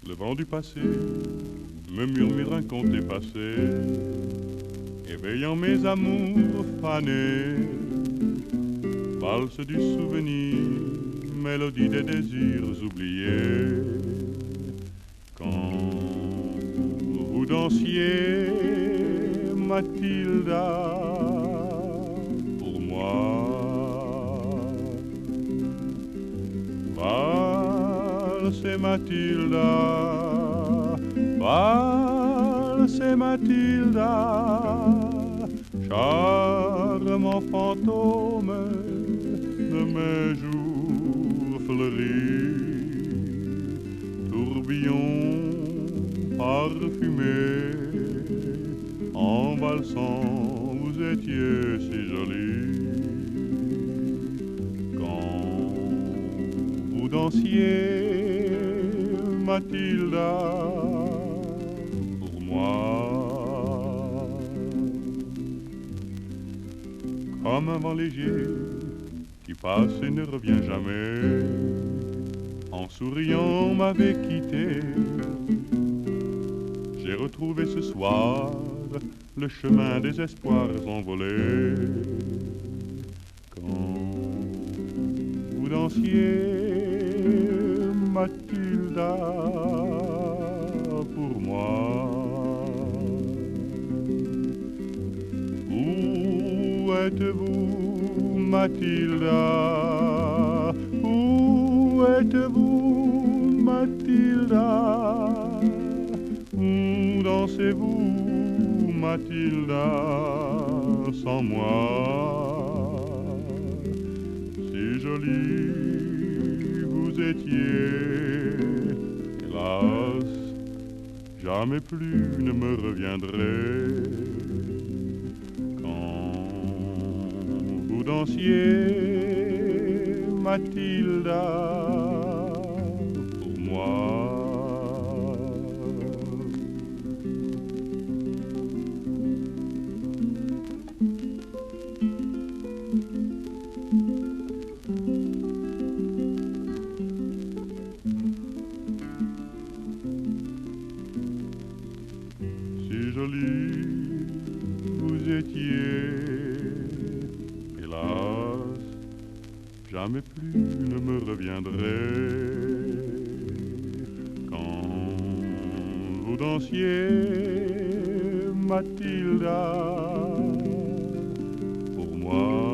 Le vent du passé me murmure un conte dépassé, éveillant mes amours fanés. Valse du souvenir, mélodie des désirs oubliés. Quand vous dansiez, Mathilda, pour moi, valse Mathilda, valse Mathilda, charmant fantôme de mes jours fleuris, tourbillon parfumé, en valsant vous étiez si jolie. Quand vous dansiez, Mathilda, pour moi, comme un vent léger qui passe et ne revient jamais, en souriant m'avait quitté. J'ai retrouvé ce soir le chemin des espoirs envolés. Quand vous dansiez, Mathilda, pour moi, où êtes-vous, Mathilda? Où êtes-vous, Mathilda? Où dansez-vous, Mathilda, sans moi? Si jolie vous étiez, hélas, jamais plus ne me reviendrez. Vous dansiez, Mathilda, pour moi. Si jolie vous étiez, hélas, jamais plus ne me reviendrez. Quand vous dansiez, Mathilda, pour moi.